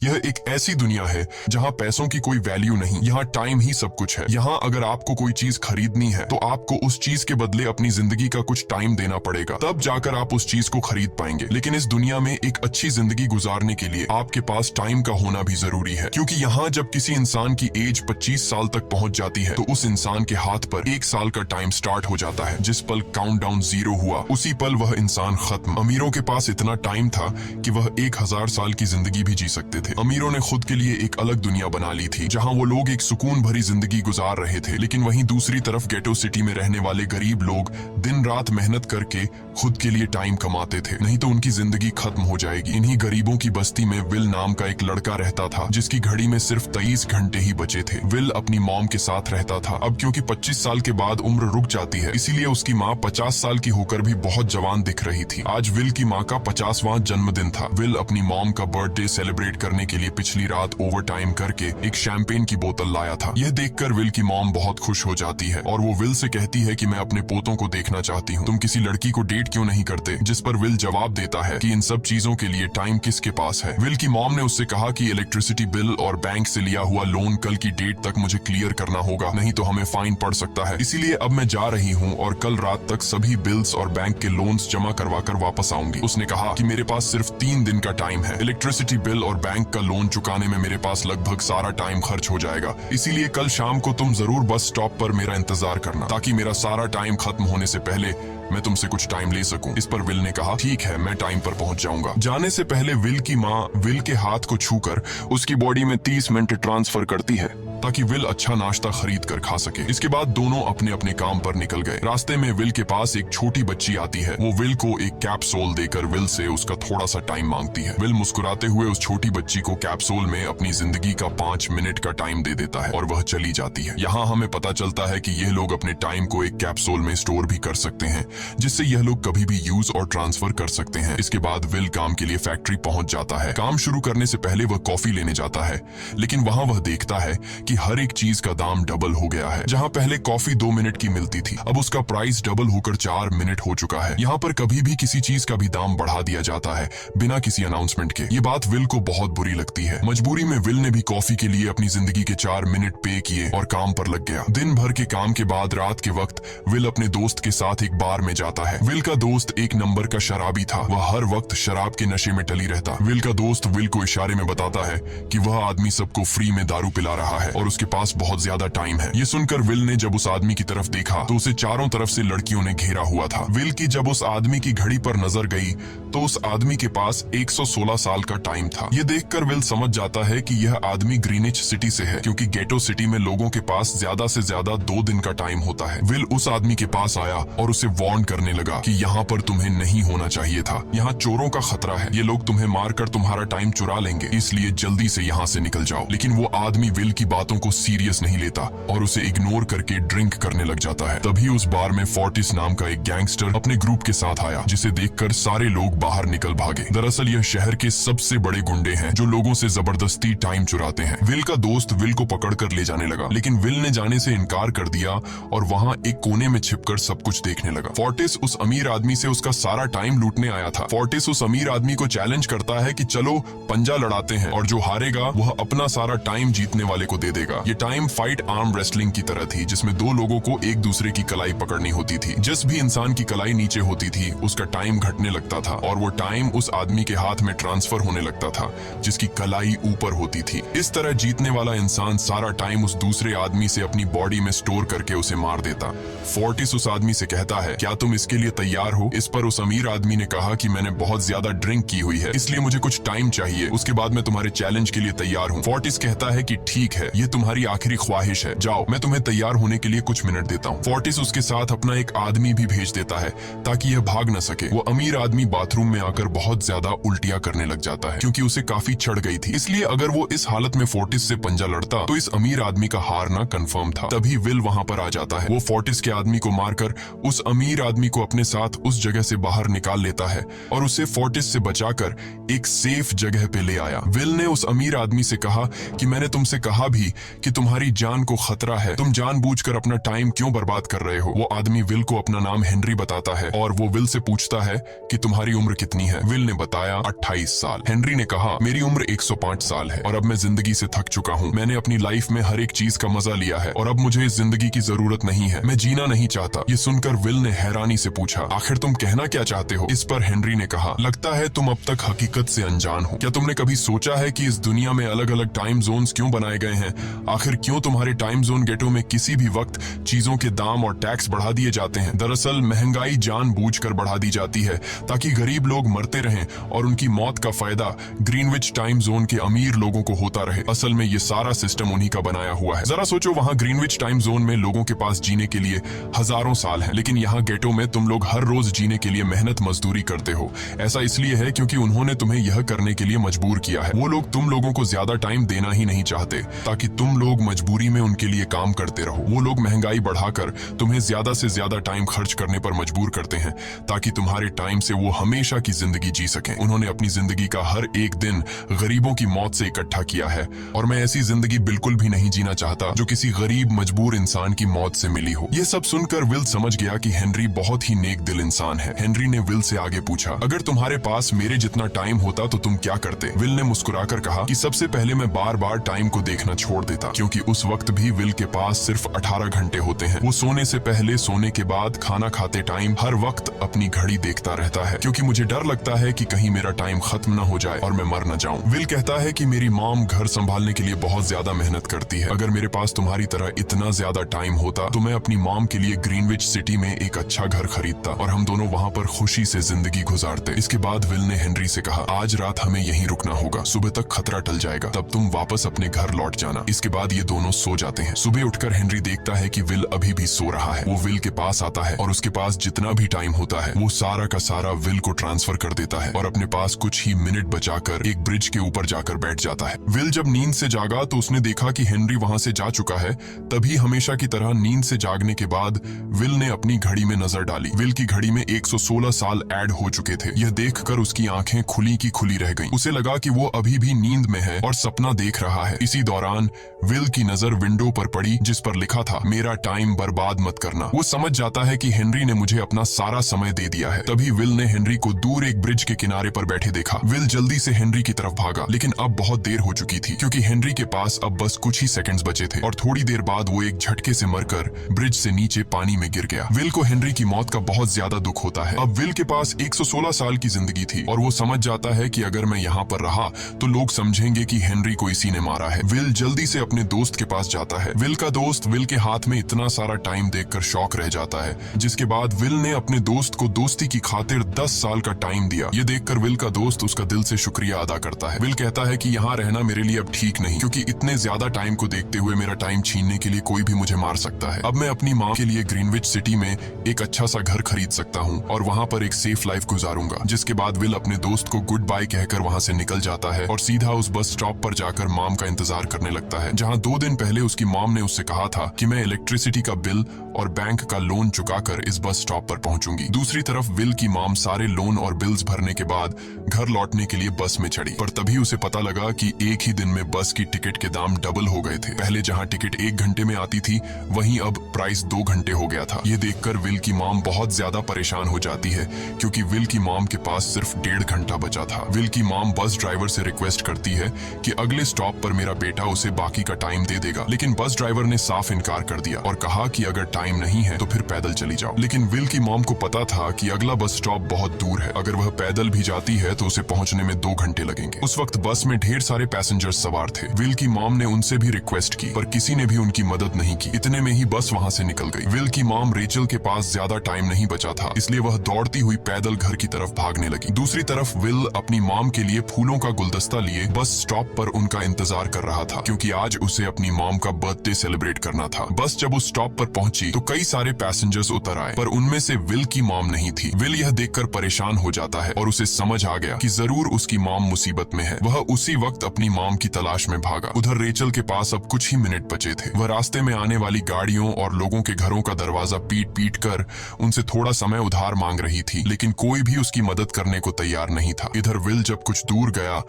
यह एक ऐसी दुनिया है जहां पैसों की कोई वैल्यू नहीं, यहाँ टाइम ही सब कुछ है। यहाँ अगर आपको कोई चीज खरीदनी है तो आपको उस चीज के बदले अपनी जिंदगी का कुछ टाइम देना पड़ेगा, तब जाकर आप उस चीज को खरीद पाएंगे। लेकिन इस दुनिया में एक अच्छी जिंदगी गुजारने के लिए आपके पास टाइम का होना भी जरूरी है, क्योंकि यहाँ जब किसी इंसान की एज 25 साल तक पहुंच जाती है तो उस इंसान के हाथ पर 1 साल का टाइम स्टार्ट हो जाता है। जिस पल काउंटडाउन 0 हुआ उसी पल वह इंसान खत्म। अमीरों के पास इतना टाइम था कि वह 1000 साल की जिंदगी भी जी सकते थे। अमीरों ने खुद के लिए एक अलग दुनिया बना ली थी जहां वो लोग एक सुकून भरी जिंदगी गुजार रहे थे, लेकिन वहीं दूसरी तरफ गेटो सिटी में रहने वाले गरीब लोग दिन रात मेहनत करके खुद के लिए टाइम कमाते थे, नहीं तो उनकी जिंदगी खत्म हो जाएगी। इन्हीं गरीबों की बस्ती में विल नाम का एक लड़का रहता था जिसकी घड़ी में सिर्फ 23 घंटे ही बचे थे। विल अपनी मॉम के साथ रहता था। अब क्योंकि 25 साल के बाद उम्र रुक जाती है, इसीलिए उसकी माँ 50 साल की होकर भी बहुत जवान दिख रही थी। आज विल की माँ का 50वां जन्मदिन था। विल अपनी मॉम का बर्थडे सेलिब्रेट करने के लिए पिछली रात ओवर टाइम करके एक शैंपेन की बोतल लाया था। यह देखकर विल की मॉम बहुत खुश हो जाती है और वो विल से कहती है कि मैं अपने पोतों को देखना चाहती हूँ, तुम किसी लड़की को डेट क्यों नहीं करते? जिस पर विल जवाब देता है कि इन सब चीजों के लिए टाइम किसके पास है। विल की मॉम ने उससे कहा कि इलेक्ट्रिसिटी बिल और बैंक से लिया हुआ लोन कल की डेट तक मुझे क्लियर करना होगा, नहीं तो हमें फाइन पड़ सकता है। इसीलिए अब मैं जा रही हूँ और कल रात तक सभी बिल्स और बैंक के लोन्स जमा करवा कर वापस आऊंगी। उसने कहा कि मेरे पास सिर्फ 3 दिन का टाइम है। इलेक्ट्रिसिटी बिल और बैंक का लोन चुकाने में मेरे पास लगभग सारा टाइम खर्च हो जाएगा, इसीलिए कल शाम को तुम जरूर बस स्टॉप पर मेरा इंतजार करना, ताकि मेरा सारा टाइम खत्म होने से पहले मैं तुमसे कुछ टाइम ले सकूं। इस पर विल ने कहा ठीक है, मैं टाइम पर पहुंच जाऊंगा। जाने से पहले विल की माँ विल के हाथ को छूकर उसकी बॉडी में 30 मिनट ट्रांसफर करती है ताकि विल अच्छा नाश्ता खरीद कर खा सके। इसके बाद दोनों अपने अपने काम पर निकल गए। रास्ते में विल के पास एक छोटी बच्ची आती है। वो विल को एक कैप्सूल देकर विल से उसका थोड़ा सा टाइम मांगती है। विल मुस्कुराते हुए उस छोटी बच्ची को कैप्सूल में अपनी जिंदगी का 5 मिनट का टाइम दे देता है और वह चली जाती है। यहाँ हमें पता चलता है कि यह लोग अपने टाइम को एक कैप्सूल में स्टोर भी कर सकते हैं, जिससे यह लोग कभी भी यूज और ट्रांसफर कर सकते हैं। इसके बाद विल काम के लिए फैक्ट्री पहुंच जाता है। काम शुरू करने से पहले वह कॉफी लेने जाता है, लेकिन वहां वह देखता है कि हर एक चीज का दाम डबल हो गया है। जहां पहले कॉफी 2 मिनट की मिलती थी, अब उसका प्राइस डबल होकर 4 मिनट हो चुका है। यहाँ पर कभी भी किसी चीज का भी दाम बढ़ा दिया जाता है बिना किसी अनाउंसमेंट के। ये बात विल को बहुत बुरी लगती है। मजबूरी में विल ने भी कॉफी के लिए अपनी जिंदगी के 4 मिनट पे किए और काम पर लग गया। दिन भर के काम के बाद रात के वक्त विल अपने दोस्त के साथ एक बार में जाता है। विल का दोस्त एक नंबर का शराबी था। वह हर वक्त शराब के नशे में टली रहता। विल का दोस्त विल को इशारे में बताता है कि वह आदमी सबको फ्री में दारू पिला रहा है और उसके पास बहुत ज्यादा टाइम है। ये सुनकर विल ने जब उस आदमी की तरफ देखा तो उसे चारों तरफ से लड़कियों ने घेरा हुआ था। विल की जब उस आदमी की घड़ी पर नजर गई तो उस आदमी के पास 116 साल का टाइम था। ये देखकर विल समझ जाता है कि यह आदमी ग्रीनिच सिटी से है, क्योंकि गेटो सिटी में लोगों के पास ज्यादा से ज्यादा 2 दिन का टाइम होता है। विल उस आदमी के पास आया और उसे वार्न करने लगा कि यहाँ पर तुम्हें नहीं होना चाहिए था। यहाँ चोरों का खतरा है, ये लोग तुम्हें मारकर तुम्हारा टाइम चुरा लेंगे, इसलिए जल्दी से यहाँ से निकल जाओ। लेकिन वो आदमी विल की बातों को सीरियस नहीं लेता और उसे इग्नोर करके ड्रिंक करने लग जाता है। तभी उस बार में फोर्टिस नाम का एक गैंगस्टर अपने ग्रुप के साथ आया, जिसे देखकर सारे लोग बाहर निकल भागे। दरअसल यह शहर के सबसे बड़े गुंडे हैं जो लोगों से जबरदस्ती टाइम चुराते हैं। विल का दोस्त विल को पकड़कर ले जाने लगा, लेकिन विल ने जाने से इनकार कर दिया और वहाँ एक कोने में छिपकर सब कुछ देखने लगा। फोर्टिस उस अमीर आदमी से उसका सारा टाइम लूटने आया था। फोर्टिस उस अमीर आदमी को चैलेंज करता है कि चलो पंजा लड़ाते हैं और जो हारेगा वह अपना सारा टाइम जीतने वाले को दे देगा। ये टाइम फाइट आर्म रेसलिंग की तरह थी, जिसमें 2 लोगों को एक दूसरे की कलाई पकड़नी होती थी। जिस भी इंसान की कलाई नीचे होती थी उसका टाइम घटने लगता था और वो टाइम उस आदमी के हाथ में ट्रांसफर होने लगता था जिसकी कलाई ऊपर होती थी। इस तरह जीतने वाला इंसान सारा टाइम उस दूसरे आदमी से अपनी बॉडी में स्टोर करके उसे मार देता। फोर्टिस उस आदमी से कहता है क्या तुम इसके लिए तैयार हो? इस पर उस अमीर आदमी ने कहा कि मैंने बहुत ज्यादा ड्रिंक की हुई है, इसलिए मुझे कुछ टाइम चाहिए, उसके बाद मैं तुम्हारे चैलेंज के लिए तैयार हूँ। फोर्टिस कहता है कि ठीक है, ये तुम्हारी आखिरी ख्वाहिश है, जाओ मैं तुम्हें तैयार होने के लिए कुछ मिनट देता हूँ। फोर्टिस उसके साथ अपना एक आदमी भी भेज देता है ताकि यह भाग न सके। वो अमीर आदमी बाथरूम में आकर बहुत ज्यादा उल्टियां करने लग जाता है क्योंकि उसे काफी चढ़ गई थी। इसलिए अगर वो इस हालत में फोर्टिस से पंजा लड़ता तो इस अमीर आदमी का हारना कंफर्म था। तभी विल वहां पर आ जाता है। वो फोर्टिस के आदमी को मारकर उस अमीर आदमी को अपने साथ उस जगह से बाहर निकाल लेता है और उसे फोर्टिस से बचाकर एक सेफ जगह पे ले आया। विल ने उस अमीर आदमी से कहा कि मैंने तुमसे कहा भी कि तुम्हारी जान को खतरा है, तुम जानबूझकर अपना टाइम क्यों बर्बाद कर रहे हो। वो आदमी विल को अपना नाम हेनरी बताता है और वो विल से पूछता है कि तुम्हारी उम्र कितनी है। विल ने बताया 28 साल। हेनरी ने कहा मेरी उम्र 105 साल है और अब मैं जिंदगी से थक चुका हूँ। मैंने अपनी लाइफ में हर एक चीज का मजा लिया है और अब मुझे इस जिंदगी की जरूरत नहीं है, मैं जीना नहीं चाहता। ये सुनकर विल ने हैरानी से पूछा आखिर तुम कहना क्या चाहते हो। इस पर हेनरी ने कहा लगता है तुम अब तक हकीकत से अनजान हो। क्या तुमने कभी सोचा है कि इस दुनिया में अलग अलग टाइम जोन्स क्यों बनाए गए हैं? आखिर क्यों तुम्हारे टाइम जोन गेटो में किसी भी वक्त चीजों के दाम और टैक्स बढ़ा दिए जाते हैं? दरअसल महंगाई जानबूझकर बढ़ा दी जाती है ताकि गरीब लोग मरते रहें और उनकी मौत का फायदा ग्रीनविच टाइम जोन के अमीर लोगों को होता रहे। असल में ये सारा सिस्टम उन्हीं का बनाया हुआ है। जरा सोचो, वहाँ ग्रीनविच टाइम जोन में लोगों के पास जीने के लिए हजारों साल है, लेकिन यहाँ गेटो में तुम लोग हर रोज जीने के लिए मेहनत मजदूरी करते हो। ऐसा इसलिए है क्योंकि उन्होंने तुम्हें यह करने के लिए मजबूर किया है। वो लोग तुम लोगों को ज्यादा टाइम देना ही नहीं चाहते ताकि तुम लोग मजबूरी में उनके लिए काम करते रहो। वो लोग महंगाई बढ़ाकर तुम्हें ज्यादा से ज्यादा टाइम खर्च करने पर मजबूर करते हैं ताकि तुम्हारे टाइम से वो हमेशा की जिंदगी जी सकें। उन्होंने अपनी जिंदगी का हर एक दिन गरीबों की मौत से इकट्ठा किया है और मैं ऐसी जिंदगी बिल्कुल भी नहीं जीना चाहता जो किसी गरीब मजबूर इंसान की मौत से मिली हो। ये सब सुनकर विल समझ गया कि हेनरी बहुत ही नेक दिल इंसान है। हेनरी ने विल से आगे पूछा अगर तुम्हारे पास मेरे जितना टाइम होता तो तुम क्या करते? विल ने मुस्कुराकर कहा कि सबसे पहले मैं बार बार टाइम को देखना छोड़ देता, क्योंकि उस वक्त भी विल के पास सिर्फ 18 घंटे होते हैं। वो सोने से पहले, सोने के बाद, खाना खाते टाइम हर वक्त अपनी घड़ी देखता रहता है, क्योंकि मुझे डर लगता है कि कहीं मेरा टाइम खत्म न हो जाए और मैं मर न जाऊं। विल कहता है कि मेरी मॉम घर संभालने के लिए बहुत ज्यादा मेहनत करती है। अगर मेरे पास तुम्हारी तरह इतना ज्यादा टाइम होता तो मैं अपनी मॉम के लिए ग्रीनविच सिटी में एक अच्छा घर खरीदता और हम दोनों वहाँ पर खुशी से जिंदगी गुजारते। इसके बाद विल ने हेनरी से कहा आज रात हमें यहीं रुकना होगा, सुबह तक खतरा टल जाएगा, तब तुम वापस अपने घर लौट जाना। इसके बाद ये दोनों सो जाते हैं। सुबह उठकर हेनरी देखता है कि विल अभी भी सो रहा है। वो विल के पास आता है और उसके पास जितना भी टाइम होता है वो सारा का सारा विल को ट्रांसफर कर देता है और अपने पास कुछ ही मिनट बचाकर एक ब्रिज के ऊपर जाकर बैठ जाता है। विल जब नींद से जागा तो उसने देखा कि हेनरी वहां से जा चुका है। तभी हमेशा की तरह नींद से जागने के बाद विल ने अपनी घड़ी में नजर डाली। विल की घड़ी में 116 साल ऐड हो चुके थे। यह देखकर उसकी आंखें खुली की खुली रह गईं। उसे लगा कि वो अभी भी नींद में है और सपना देख रहा है। इसी दौरान विल की नजर विंडो पर पड़ी जिस पर लिखा था मेरा टाइम बर्बाद मत करना। वो समझ जाता है कि हेनरी ने मुझे अपना सारा समय दे दिया है। तभी विल ने हेनरी को दूर एक ब्रिज के किनारे पर बैठे देखा। विल जल्दी से हेनरी की तरफ भागा, लेकिन अब बहुत देर हो चुकी थी क्योंकि हेनरी के पास अब बस कुछ ही सेकंड्स बचे थे और थोड़ी देर बाद वो एक झटके से मरकर ब्रिज से नीचे पानी में गिर गया। विल को हेनरी की मौत का बहुत ज्यादा दुख होता है। अब विल के पास 116 साल की जिंदगी थी और वो समझ जाता है कि अगर मैं यहाँ पर रहा तो लोग समझेंगे कि हेनरी को इसी ने मारा है। विल जल्दी से अपने दोस्त के पास जाता है। विल का दोस्त विल के हाथ में इतना सारा टाइम देखकर शॉक रह जाता है, जिसके बाद विल ने अपने दोस्त को दोस्ती की खातिर 10 साल का टाइम दिया। ये देखकर विल का दोस्त उसका दिल से शुक्रिया अदा करता है। विल कहता है कि यहाँ रहना मेरे लिए अब ठीक नहीं, क्योंकि इतने ज्यादा टाइम को देखते हुए मेरा टाइम छीनने के लिए कोई भी मुझे मार सकता है। अब मैं अपनी माँ के लिए ग्रीनविच सिटी में एक अच्छा सा घर खरीद सकता हूँ और वहाँ पर एक सेफ लाइफ गुजारूंगा। जिसके बाद विल अपने दोस्त को गुड बाय कहकर वहाँ से निकल जाता है और सीधा उस बस स्टॉप पर जाकर मॉम का इंतजार करने लगता है, जहाँ 2 दिन पहले उसकी मॉम ने उससे कहा था कि मैं इलेक्ट्रिसिटी का बिल और बैंक का लोन चुकाकर इस बस स्टॉप पर पहुंचूंगी। दूसरी तरफ विल की मॉम सारे लोन और बिल्स भरने के बाद घर लौटने के लिए बस में चढ़ी, पर तभी उसे पता लगा कि एक ही दिन में बस की टिकट के दाम डबल हो गए थे। पहले जहाँ टिकट 1 घंटे में आती थी वहीं अब प्राइस 2 घंटे हो गया था। ये देखकर विल की मॉम बहुत ज्यादा परेशान हो जाती है क्योंकि विल की मॉम के पास सिर्फ 1.5 घंटा बचा था। विल की मॉम बस ड्राइवर से रिक्वेस्ट करती है कि अगले स्टॉप पर मेरा बेटा उसे बाकी का टाइम दे देगा, लेकिन बस ड्राइवर ने साफ इनकार कर दिया और कहा कि अगर टाइम नहीं है तो फिर पैदल चली जाओ। लेकिन विल की मॉम को पता था कि अगला बस स्टॉप बहुत दूर है, अगर वह पैदल भी जाती है तो उसे पहुंचने में 2 घंटे लगेंगे। उस वक्त बस में ढेर सारे पैसेंजर्स सवार थे। विल की मॉम ने उनसे भी रिक्वेस्ट की पर किसी ने भी उनकी मदद नहीं की। इतने में ही बस वहां से निकल गई। विल की मॉम रेचल के पास ज्यादा टाइम नहीं बचा था, इसलिए वह दौड़ती हुई पैदल घर की तरफ भागने लगी। दूसरी तरफ विल अपनी मॉम के लिए फूलों का गुलदस्ता लिए बस स्टॉप पर उनका इंतजार कर रहा था, क्योंकि आज उसे अपनी मॉम का बर्थडे सेलिब्रेट करना था। बस जब उस स्टॉप पर पहुंची तो कई सारे पैसेंजर्स उतर आए, पर उनमें से विल की मॉम नहीं थी। विल यह देखकर परेशान हो जाता है और उसे समझ आ गया कि जरूर उसकी मॉम मुसीबत में है। वह उसी वक्त अपनी मॉम की तलाश में भागा। उधर रेचल के पास अब कुछ ही मिनट बचे थे। वह रास्ते में आने वाली गाड़ियों और लोगों के घरों का दरवाजा पीट पीट कर उनसे थोड़ा समय उधार मांग रही थी, लेकिन कोई भी उसकी मदद करने को तैयार नहीं था। इधर विल जब कुछ दूर गया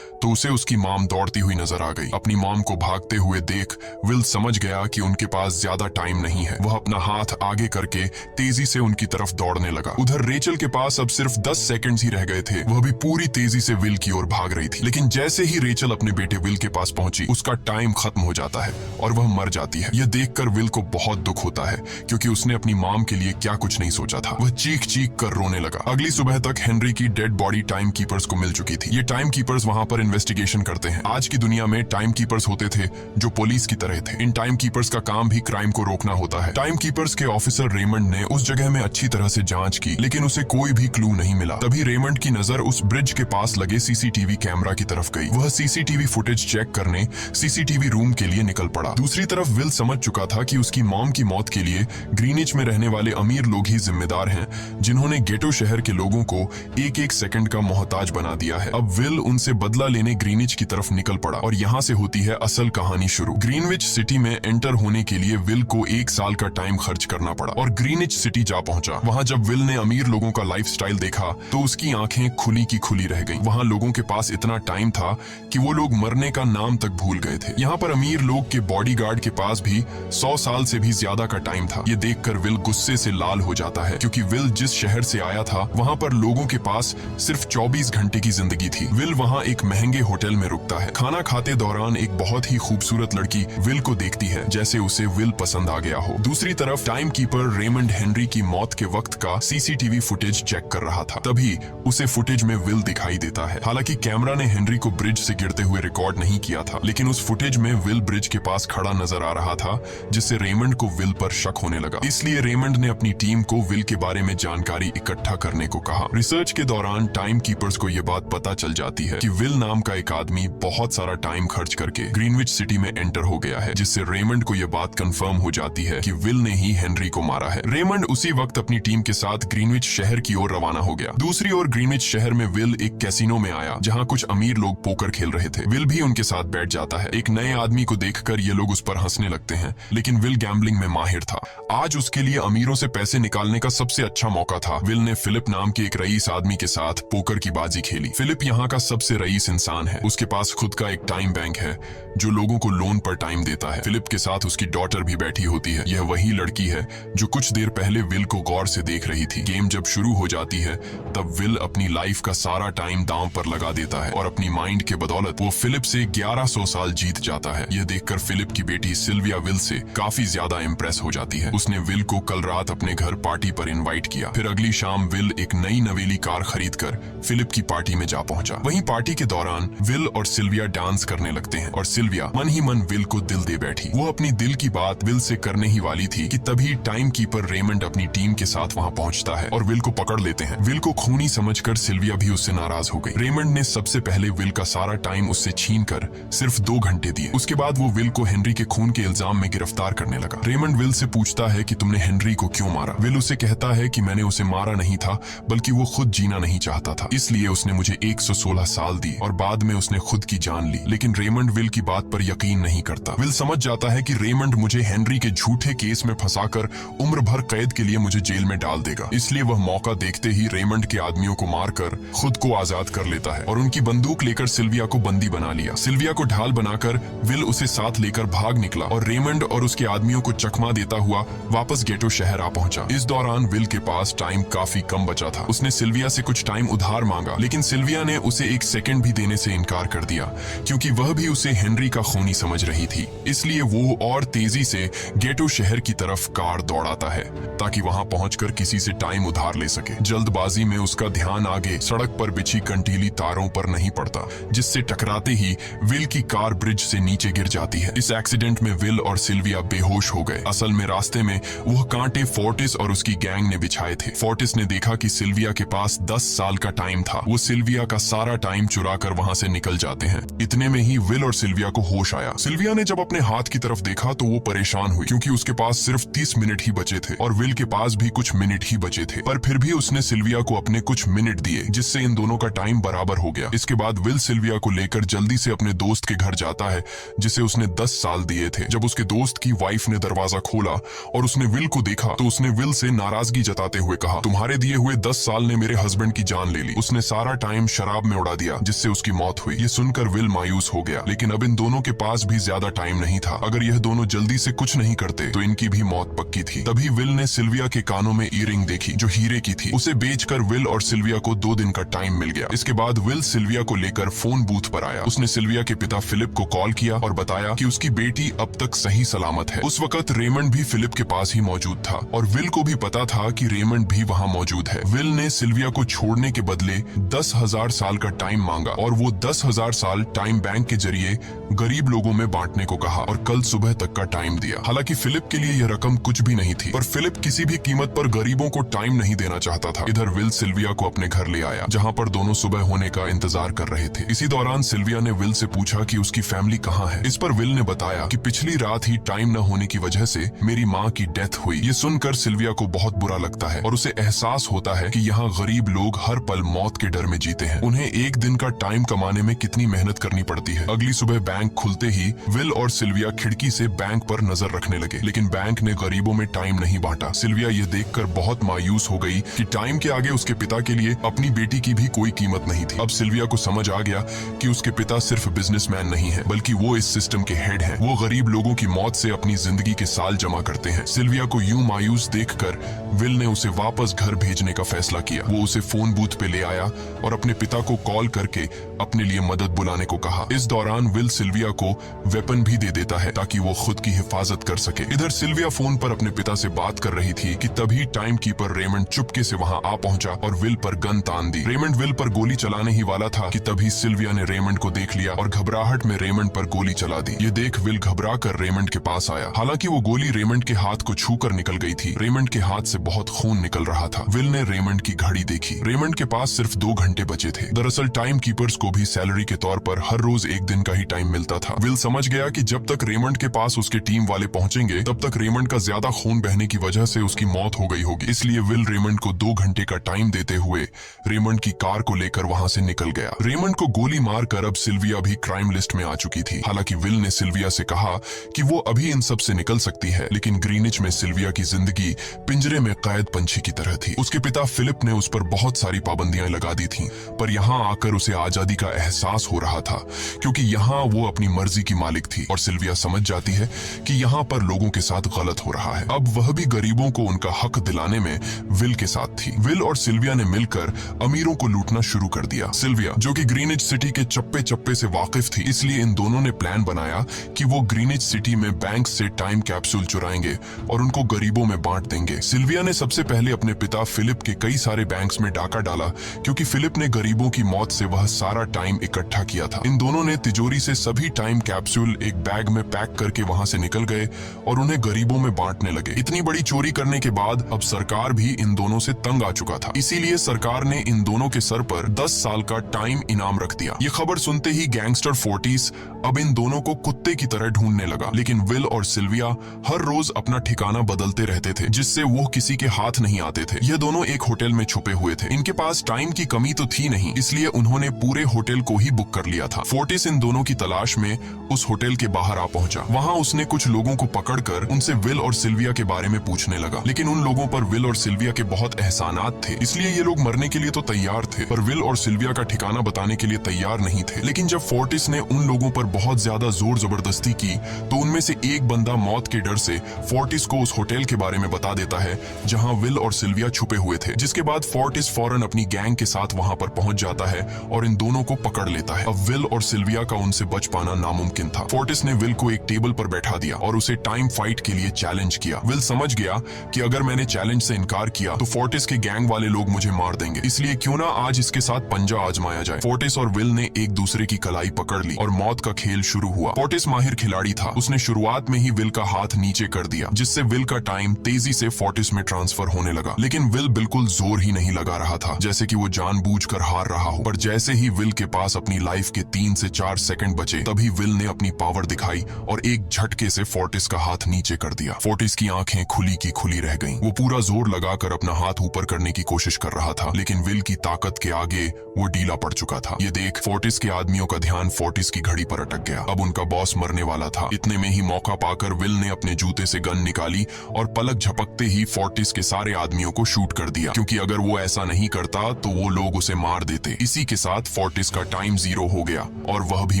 तो उसे उसकी मॉम दौड़ती हुई नजर आ गई। अपनी मॉम को भाग भागते हुए देख विल समझ गया कि उनके पास ज्यादा टाइम नहीं है। वह अपना हाथ आगे करके तेजी से उनकी तरफ दौड़ने लगा। उधर रेचल के पास अब सिर्फ 10 सेकंड्स ही रह गए थे। वह भी पूरी तेजी से विल की ओर भाग रही थी, लेकिन जैसे ही रेचल अपने बेटे विल के पास पहुंची, उसका टाइम खत्म हो जाता है और वह मर जाती है। यह देखकर विल को बहुत दुख होता है, क्योंकि उसने अपनी मॉम के लिए क्या कुछ नहीं सोचा था। वह चीख चीख कर रोने लगा। अगली सुबह तक हेनरी की डेड बॉडी टाइम कीपर्स को मिल चुकी थी। ये टाइम कीपर्स वहां पर इन्वेस्टिगेशन करते हैं। आज की दुनिया में टाइम कीपर्स होते थे जो पुलिस की तरह थे। इन टाइम कीपर्स का काम भी क्राइम को रोकना होता है। टाइम कीपर्स के ऑफिसर रेमंड ने उस जगह में अच्छी तरह से जांच की, लेकिन उसे कोई भी क्लू नहीं मिला। तभी रेमंड की नजर उस ब्रिज के पास लगे सीसीटीवी कैमरा की तरफ गई। वह सीसीटीवी फुटेज चेक करने सीसीटीवी रूम के लिए निकल पड़ा। दूसरी तरफ विल समझ चुका था कि उसकी मॉम की मौत के लिए ग्रीनिच में रहने वाले अमीर लोग ही जिम्मेदार हैं, जिन्होंने गेटो शहर के लोगों को एक एक सेकंड का मोहताज बना दिया है। अब विल उनसे बदला लेने ग्रीनिच की तरफ निकल पड़ा और यहाँ से होती है असल कहानी शुरू। ग्रीनविच सिटी में एंटर होने के लिए विल को 1 साल का टाइम खर्च करना पड़ा और ग्रीनिच सिटी जा पहुंचा। वहां जब विल ने अमीर लोगों का लाइफस्टाइल देखा तो उसकी आंखें खुली की खुली रह गईं। वहां लोगों के पास इतना टाइम था कि वो लोग मरने का नाम तक भूल गए थे। यहाँ पर अमीर लोग के बॉडीगार्ड के पास भी 100 साल से भी ज्यादा का टाइम था। ये देखकर विल गुस्से से लाल हो जाता है, क्योंकि विल जिस शहर से आया था वहां पर लोगों के पास सिर्फ 24 घंटे की जिंदगी थी। विल वहां एक महंगे होटल में रुकता है। खाना खाते दौरान एक बहुत ही खूबसूरत लड़की विल को देखती है, जैसे उसे विल पसंद आ गया हो। दूसरी तरफ टाइम कीपर रेमंड हेनरी की मौत के वक्त का सीसीटीवी फुटेज चेक कर रहा था। तभी उसे फुटेज में विल दिखाई देता है। हालांकि कैमरा ने हेनरी को ब्रिज से गिरते हुए रिकॉर्ड नहीं किया था, लेकिन उस फुटेज में विल ब्रिज के पास खड़ा नजर आ रहा था, जिससे रेमंड को विल पर शक होने लगा। इसलिए रेमंड ने अपनी टीम को विल के बारे में जानकारी इकट्ठा करने को कहा। रिसर्च के दौरान टाइम कीपर्स को यह बात पता चल जाती है कि विल नाम का एक आदमी बहुत सारा टाइम खर्च करके ग्रीनविच सिटी में एंटर हो गया है, जिससे रेमंड को यह बात कंफर्म हो जाती है कि विल ने ही हेनरी को मारा है। रेमंड उसी वक्त अपनी टीम के साथ ग्रीनविच शहर की ओर रवाना हो गया। दूसरी ओर ग्रीनविच शहर में विल एक कैसीनो में आया, जहां कुछ अमीर लोग पोकर खेल रहे थे। विल भी उनके साथ बैठ जाता है। एक नए आदमी को देखकर ये लोग उस पर हंसने लगते हैं, लेकिन विल गैम्बलिंग में माहिर था। आज उसके लिए अमीरों से पैसे निकालने का सबसे अच्छा मौका था। विल ने फिलिप नाम के एक रईस आदमी के साथ पोकर की बाजी खेली। फिलिप यहाँ का सबसे रईस इंसान है। उसके पास खुद का एक टाइम बैंक है जो लोगों को लोन पर टाइम देता है। फिलिप के साथ उसकी डॉटर भी बैठी होती है। यह वही लड़की है जो कुछ देर पहले विल को गौर से देख रही थी। गेम जब शुरू हो जाती है तब विल अपनी लाइफ का सारा टाइम दांव पर लगा देता है और अपनी माइंड के बदौलत वो फिलिप से 1100 साल जीत जाता है। यह देखकर फिलिप की बेटी सिल्विया विल से काफी ज्यादा इम्प्रेस हो जाती है। उसने विल को कल रात अपने घर पार्टी पर इनवाइट किया। फिर अगली शाम विल एक नई नवेली कार खरीदकर फिलिप की पार्टी में जा पहुंचा। वहीं पार्टी के दौरान विल और सिल्विया डांस करने लगते हैं और सिल्विया मन ही मन विल को दिल दे बैठी। वो अपनी दिल की बात विल से करने ही वाली थी कि तभी टाइम कीपर रेमंड अपनी टीम के साथ वहां पहुंचता है और विल को पकड़ लेते हैं। विल को खूनी समझकर सिल्विया भी उससे नाराज हो गई। रेमंड ने सबसे पहले विल का सारा टाइम उससे छीनकर सिर्फ 2 घंटे दिए। उसके बाद वो विल को हेनरी के खून के इल्जाम में गिरफ्तार करने लगा। रेमंड विल से पूछता है कि तुमने हेनरी को क्यों मारा। विल उसे कहता है कि मैंने उसे मारा नहीं था, बल्कि वो खुद जीना नहीं चाहता था, इसलिए उसने मुझे 116 साल दी और बाद में उसने खुद की जान ली। लेकिन रेमंड विल की बात पर यकीन नहीं करता। विल समझ जाता है कि रेमंड मुझे हेनरी के झूठे केस में फंसाकर उम्र भर कैद के लिए मुझे जेल में डाल देगा, इसलिए वह मौका देखते ही रेमंड के आदमियों को मारकर खुद को आजाद कर लेता है और उनकी बंदूक लेकर सिल्विया को बंदी बना लिया। सिल्विया को ढाल बनाकर विल उसे साथ लेकर भाग निकला और रेमंड और उसके आदमियों को चकमा देता हुआ वापस गेटो शहर आ पहुंचा। इस दौरान विल के पास टाइम काफी कम बचा था। उसने सिल्विया से कुछ टाइम उधार मांगा, लेकिन सिल्विया ने उसे 1 सेकंड भी देने से इनकार कर दिया, क्योंकि वह भी उसे हेनरी का खूनी समझ रही थी। इसलिए वो और तेजी से गेटो शहर की तरफ कार दौड़ाता है ताकि वहां पहुंचकर किसी से टाइम उधार ले सके। जल्दबाजी में उसका ध्यान आगे सड़क पर बिछी कंटीली तारों पर नहीं पड़ता, जिससे टकराते ही विल की कार ब्रिज से नीचे गिर जाती है। इस एक्सीडेंट में विल और सिल्विया बेहोश हो गए। असल में रास्ते में वह कांटे फोर्टिस और उसकी गैंग ने बिछाए थे। फोर्टिस ने देखा कि सिल्विया के पास 10 साल का टाइम था। वो सिल्विया का सारा टाइम चुरा कर वहां से निकल जाते हैं। इतने में ही विल और सिल्विया को होश आया। सिल्विया ने जब अपने हाथ की तरफ देखा तो वो परेशान हुई, क्योंकि उसके पास सिर्फ 30 मिनट ही बचे थे और विल के पास भी कुछ मिनट ही बचे थे। पर फिर भी उसने सिल्विया को अपने कुछ मिनट दिए, जिससे इन दोनों का टाइम बराबर हो गया। इसके बाद विल सिल्विया को लेकर जल्दी से अपने दोस्त के घर जाता है, जिसे उसने 10 साल दिए थे। जब उसके दोस्त की वाइफ ने दरवाजा खोला और उसने विल को देखा तो उसने विल से नाराजगी जताते हुए कहा, तुम्हारे दिए हुए 10 साल ने मेरे हस्बैंड की जान ले ली। उसने सारा टाइम शराब में उड़ा दिया, जिससे उसकी मौत हुई। ये सुनकर विल मायूस हो गया, लेकिन अब इन दोनों के पास भी ज्यादा टाइम नहीं था। अगर यह दोनों जल्दी से कुछ नहीं करते तो इनकी भी मौत पक्की थी। तभी विल ने सिल्विया के कानों में ईयरिंग देखी जो हीरे की थी। उसे बेचकर विल और सिल्विया को 2 दिन का टाइम मिल गया। इसके बाद विल सिल्विया को लेकर फोन बूथ पर आया। उसने सिल्विया के पिता फिलिप को कॉल किया और बताया कि उसकी बेटी अब तक सही सलामत है। उस वक्त रेमंड भी फिलिप के पास ही मौजूद था और विल को भी पता था कि रेमंड भी वहाँ मौजूद है। विल ने सिल्विया को छोड़ने के बदले 10,000 साल का टाइम मांगा और वो 10,000 साल टाइम बैंक के जरिए गरीब लोगों में बांटने को कहा और कल सुबह तक का टाइम दिया। हालांकि फिलिप के लिए यह रकम कुछ भी नहीं थी, पर फिलिप किसी भी कीमत पर गरीबों को टाइम नहीं देना चाहता था। इधर विल सिल्विया को अपने घर ले आया जहाँ पर दोनों सुबह होने का इंतजार कर रहे थे। इसी दौरान सिल्विया ने विल से पूछा कि उसकी फैमिली कहाँ है। इस पर विल ने बताया कि पिछली रात ही टाइम न होने की वजह से मेरी माँ की डेथ हुई। ये सुनकर सिल्विया को बहुत बुरा लगता है और उसे एहसास होता है कि यहाँ गरीब लोग हर पल मौत के डर में जीते हैं। उन्हें एक दिन का टाइम कमाने में कितनी मेहनत करनी पड़ती है। अगली सुबह बैंक खुलते ही विल और सिल्विया खिड़की से बैंक पर नजर रखने लगे, लेकिन बैंक ने गरीबों में टाइम नहीं बांटा। सिल्विया ये देखकर बहुत मायूस हो गई कि टाइम के आगे उसके पिता के लिए अपनी बेटी की भी कोई कीमत नहीं थी। अब सिल्विया को समझ आ गया कि उसके पिता सिर्फ बिजनेसमैन नहीं है, बल्कि वो इस सिस्टम के हेड हैं। वो गरीब लोगों की मौत से अपनी जिंदगी के साल जमा करते हैं। सिल्विया को यूं मायूस देखकर विल ने उसे वापस घर भेजने का फैसला किया। वो उसे फोन बूथ पे ले आया और अपने पिता को कॉल करके अपने लिए मदद बुलाने को कहा। इस दौरान विल सिल्विया को वेपन भी दे देता है ताकि वो खुद की हिफाजत कर सके। इधर सिल्विया फोन पर अपने पिता से बात कर रही थी कि तभी टाइम कीपर रेमंड चुपके से वहां आ पहुंचा और विल पर गन तान दी। रेमंड विल पर गोली चलाने ही वाला था कि तभी सिल्विया ने रेमंड को देख लिया और घबराहट में रेमंड पर गोली चला दी। ये देख विल घबरा कर रेमंड के पास आया। हालांकि वो गोली रेमंड के हाथ को छूकर निकल गई थी। रेमंड के हाथ से बहुत खून निकल रहा था। विल ने रेमंड की घड़ी देखी। रेमंड के पास सिर्फ 2 घंटे बचे थे। दरअसल टाइम कीपर्स को भी सैलरी के तौर पर हर रोज 1 दिन का ही टाइम मिलता था। विल समझ गया कि जब तक रेमंड के पास उसके टीम वाले पहुंचेंगे तब तक रेमंड का ज्यादा खून बहने की वजह से उसकी मौत हो गई होगी। इसलिए विल रेमंड को 2 घंटे का टाइम देते हुए रेमंड की कार को लेकर वहां से निकल गया। रेमंड को गोली मारकर अब सिल्विया भी क्राइम लिस्ट में आ चुकी थी। हालांकि विल ने सिल्विया से कहा कि वो अभी इन सब से निकल सकती है, लेकिन ग्रीनिच में सिल्विया की जिंदगी पिंजरे में कैद पंछी की तरह थी। उसके पिता फिलिप ने उस पर बहुत सारी पाबंदियां लगा दी थी, पर यहाँ आकर उसे आजादी का एहसास हो रहा था क्योंकि यहाँ वो अपनी मर्जी की मालिक थी और सिल्विया समझ जाती है कि यहाँ पर लोगों के साथ गलत हो रहा है। अब वह भी गरीबों को उनका हक दिलाने में विल के साथ थी। विल और सिल्विया ने मिलकर अमीरों को लूटना शुरू कर दिया। सिल्विया जो कि ग्रीनिच सिटी के चप्पे चप्पे से वाकिफ थी, इसलिए इन दोनों ने प्लान बनाया कि वो ग्रीनिच सिटी में बैंक से टाइम कैप्सूल चुराएंगे और उनको गरीबों में बांट देंगे। सिल्विया ने सबसे पहले अपने पिता फिलिप के कई सारे बैंक्स में डाका डाला क्योंकि फिलिप ने गरीबों की मौत से वह सारा टाइम इकट्ठा किया था। इन दोनों ने तिजोरी से सभी टाइम कैप्सूल एक बैग में पैक करके वहां से निकल गए और उन्हें गरीबों में बांटने लगे। इतनी बड़ी चोरी करने के बाद अब सरकार भी इन दोनों से तंग आ चुका था, इसीलिए सरकार ने इन दोनों के सर पर 10 साल का टाइम इनाम रख दिया। ये खबर सुनते ही गैंगस्टर फोर्टिस अब इन दोनों को कुत्ते की तरह ढूंढने लगा, लेकिन विल और सिल्विया हर रोज अपना ठिकाना बदलते रहते थे जिससे वो किसी के हाथ नहीं आते थे। ये दोनों एक होटल में छुपे हुए थे। इनके पास टाइम की कमी तो थी नहीं, इसलिए उन्होंने पूरे होटल को ही बुक कर लिया था। फोर्टिस इन दोनों की तलाश में उस होटल के बाहर आ पहुंचा। वहां उसने कुछ लोगों को पकड़कर उनसे विल और सिल्विया के बारे में पूछने लगा, लेकिन उन लोगों पर विल और सिल्विया के बहुत एहसानात थे, इसलिए ये लोग मरने के लिए तो तैयार थे, पर विल और सिल्विया का ठिकाना बताने के लिए तैयार नहीं थे। लेकिन जब फोर्टिस ने उन लोगों पर बहुत ज्यादा जोर जबरदस्ती की तो उनमें से एक बंदा मौत के डर से फोर्टिस को उस होटल के बारे में बता देता है जहां विल और सिल्विया छुपे हुए थे, जिसके बाद फोर्टिस फौरन अपनी गैंग के साथ वहां पर पहुंच जाता है और इन दोनों को पकड़ लेता है। अब विल और सिल्विया का उनसे बच पाना नामुमकिन था। फोर्टिस ने विल को एक टेबल पर बैठा दिया और उसे टाइम फाइट के लिए चैलेंज किया। विल समझ गया कि अगर मैंने चैलेंज से इनकार किया तो फोर्टिस के गैंग वाले लोग मुझे मार देंगे, इसलिए क्यों ना आज इसके साथ पंजा आजमाया जाए। फोर्टिस और विल ने एक दूसरे की कलाई पकड़ ली और मौत का खेल शुरू हुआ। फोर्टिस माहिर खिलाड़ी था, उसने शुरुआत में ही विल का हाथ नीचे कर दिया, जिससे विल का टाइम तेजी से फोर्टिस में ट्रांसफर होने लगा। लेकिन विल बिल्कुल जोर ही नहीं लगा रहा था, जैसे कि वो जानबूझकर हार रहा हो। पर जैसे ही विल के पास अपनी लाइफ के 3 से 4 सेकंड बचे, तभी विल ने अपनी पावर दिखाई और एक झटके से फोर्टिस का हाथ नीचे कर दिया। फोर्टिस की आंखें खुली की खुली रह गईं। वो पूरा जोर लगाकर अपना हाथ ऊपर करने की कोशिश कर रहा था, लेकिन विल की ताकत के आगे वो ढीला पड़ चुका था। ये देख फोर्टिस के आदमियों का ध्यान फोर्टिस की घड़ी पर अटक गया। अब उनका बॉस मरने वाला था। इतने में ही मौका पाकर विल ने अपने जूते से गन निकाली और पलक झपकते ही फोर्टिस के सारे आदमियों को शूट कर दिया, क्योंकि अगर वो ऐसा नहीं करता तो वो लोग उसे मार देते। इसी के साथ फोर्टिस का टाइम 0 हो गया और वह भी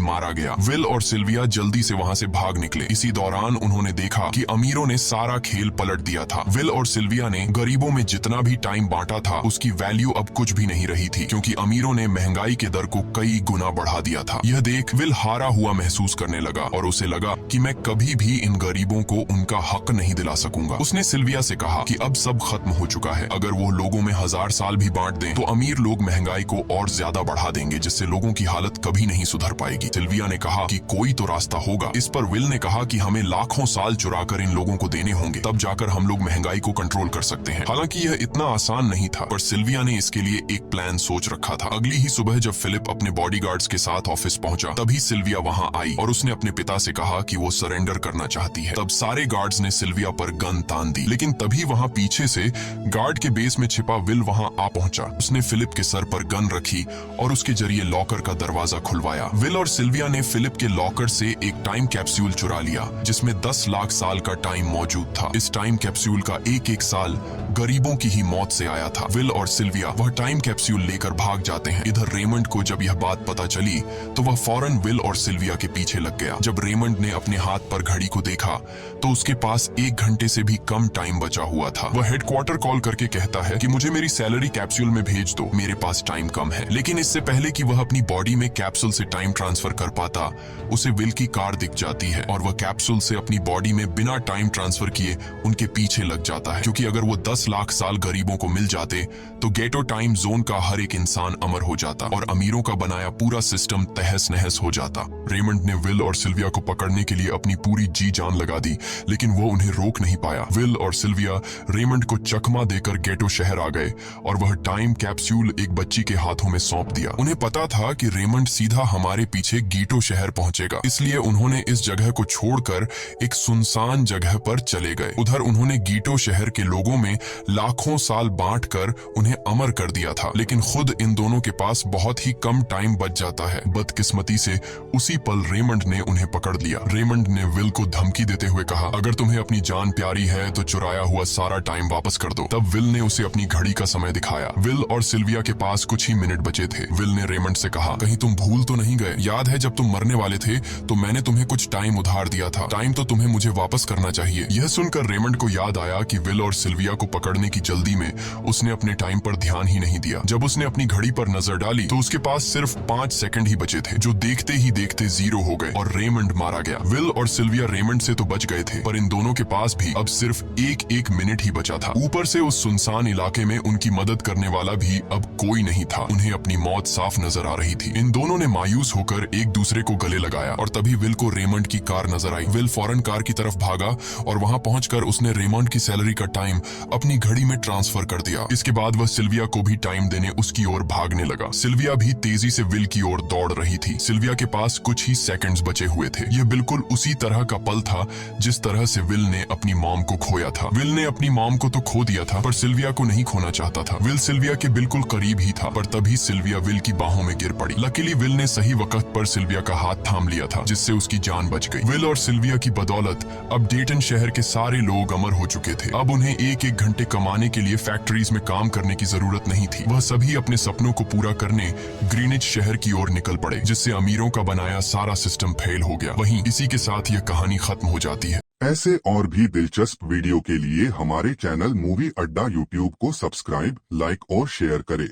मारा गया। विल विल और सिल्विया जल्दी से वहाँ से भाग निकले। इसी दौरान उन्होंने देखा कि अमीरों ने सारा खेल पलट दिया था। विल और सिल्विया ने गरीबों में जितना भी टाइम बांटा था उसकी वैल्यू अब कुछ भी नहीं रही थी, क्योंकि अमीरों ने महंगाई के दर को कई गुना बढ़ा दिया था। यह देख विल हारा हुआ महसूस करने लगा और उसे लगा कि मैं कभी भी इन गरीबों को उनका हक नहीं दिला सकूंगा। उसने सिल्विया से कहा कि अब सब खत्म हो चुका है, अगर वो लोगों में 1000 साल भी बांट दें तो अमीर लोग महंगाई को और ज्यादा बढ़ा देंगे, जिससे लोगों की हालत कभी नहीं सुधर पाएगी। सिल्विया ने कहा कि कोई तो रास्ता होगा। इस पर विल ने कहा कि हमें लाखों साल चुरा कर इन लोगों को देने होंगे, तब जाकर हम लोग महंगाई को कंट्रोल कर सकते हैं। हालांकि यह इतना आसान नहीं था, पर सिल्विया ने इसके लिए एक प्लान सोच रखा था। अगली ही सुबह जब फिलिप अपने बॉडीगार्ड्स के साथ ऑफिस पहुंचा, तभी सिल्विया वहां आई और उसने अपने पिता से कहा कि वो सरेंडर करना चाहती है। तब सारे गार्ड्स ने सिल्विया पर गन तान दी, लेकिन तभी वहां पीछे से गार्ड के बेस में छिपा विल वहां आ पहुंचा। उसने फिलिप के सर पर गन रखी और उसके जरिए लॉकर का दरवाजा खुलवाया। विल और सिल्विया ने फिलिप के लॉकर से एक टाइम कैप्सूल चुरा लिया, जिसमें 10 लाख साल का टाइम मौजूद था। इस टाइम कैप्सूल का एक एक साल गरीबों की ही मौत से आया था। विल और सिल्विया वह टाइम कैप्सूल लेकर भाग जाते हैं। इधर रेमंड को जब यह बात पता चली तो वह फौरन विल और सिल्विया के पीछे लग गया। जब रेमंड ने अपने हाथ पर घड़ी को देखा तो उसके पास 1 घंटे से भी कम टाइम बचा हुआ था। वह हेडक्वार्टर कॉल करके कहता है कि मुझे मेरी सैलरी कैप्सूल में भेज दो, मेरे पास टाइम कम है। लेकिन इससे पहले कि वह अपनी बॉडी में कैप्सूल से टाइम ट्रांसफर कर पाता, उसे विल की कार दिख जाती है और वह कैप्सूल से अपनी बॉडी में बिना टाइम ट्रांसफर किए उनके पीछे लग जाता है, क्योंकि अगर वो 10 लाख साल गरीबों को मिल जाते तो गेटो टाइम जोन का हर एक इंसान अमर हो जाता और अमीरों का बनाया पूरा सिस्टम तहस नहस हो जाता। रेमंड ने विल और सिल्विया को पकड़ने के लिए अपनी पूरी जी जान लगा दी, लेकिन वो उन्हें रोक नहीं पाया। विल और सिल्विया रेमंड को चकमा देकर गेटो शहर आ गए और वह टाइम कैप्सूल एक बच्ची के हाथों में सौंप दिया। उन्हें पता था कि रेमंड सीधा हमारे पीछे गीटो शहर पहुंचेगा, इसलिए उन्होंने इस जगह को छोड़कर एक सुनसान जगह पर चले गए। उधर उन्होंने गीटो शहर के लोगों में लाखों साल बांटकर उन्हें अमर कर दिया था, लेकिन खुद इन दोनों के पास बहुत ही कम टाइम बच जाता है। बदकिस्मती से उसी पल रेमंड ने उन्हें पकड़ लिया। रेमंड ने विल को धमकी देते हुए कहा, अगर तुम्हें अपनी जान प्यारी है तो चुराया हुआ सारा टाइम वापस कर दो। तब विल ने उसे अपनी घड़ी का समय दिखाया। विल और सिल्विया के पास कुछ ही मिनट बचे थे। विल ने रेमंड से कहा, कहीं तुम भूल तो नहीं गए? याद है जब तुम मरने वाले थे तो मैंने तुम्हें कुछ टाइम उधार दिया था, टाइम तो तुम्हें मुझे वापस करना चाहिए। यह सुनकर रेमंड को याद आया कि विल और सिल्विया को पकड़ने की जल्दी में उसने अपने टाइम पर ध्यान ही नहीं दिया। जब उसने अपनी घड़ी पर नजर डाली तो उसके पास सिर्फ 5 सेकंड ही बचे थे, जो देखते ही देखते 0 हो गए और रेमंड मारा गया। विल और सिल्विया रेमंड से तो बच गए थे, पर इन दोनों के पास भी अब सिर्फ एक मिनट ही बचा था। ऊपर से उस सुनसान इलाके में उनकी मदद करने वाला भी अब कोई नहीं था। उन्हें अपनी मौत साफ नजर आ रही थी। इन दोनों ने मायूस होकर एक दूसरे को गले लगाया और तभी विल को रेमंड की कार नजर आई। विल फौरन कार की तरफ भागा और वहां पहुंचकर उसने रेमंड की सैलरी का टाइम अपनी घड़ी में ट्रांसफर कर दिया। इसके बाद वह सिल्विया को भी टाइम देने उसकी ओर भागने लगा। सिल्विया भी तेजी से विल की ओर दौड़ रही थी। सिल्विया के पास कुछ ही सेकंड्स बचे हुए थे। यह बिल्कुल उसी तरह का पल था जिस तरह से विल ने अपनी मॉम को खोया था। विल ने अपनी मॉम को तो खो दिया था, पर सिल्विया को नहीं खोना चाहता था। विल सिल्विया के बिल्कुल करीब ही था, पर तभी सिल्विया विल की बाहों में गिर पड़ी। लकीली विल ने सही वक्त पर सिल्विया का हाथ थाम लिया था, जिससे उसकी जान बच गई। विल और सिल्विया की बदौलत अब डेटन शहर के सारे लोग अमर हो चुके थे। अब उन्हें 1-1 घंटे कमाने के लिए फैक्ट्रीज में काम करने की जरूरत नहीं थी। वह सभी अपने सपनों को पूरा करने ग्रीनिच शहर की ओर निकल पड़े, जिससे अमीरों का बनाया सारा सिस्टम फेल हो गया। वहीं इसी के साथ यह कहानी खत्म हो जाती है। ऐसे और भी दिलचस्प वीडियो के लिए हमारे चैनल मूवी अड्डा यूट्यूब को सब्सक्राइब, लाइक और शेयर करें।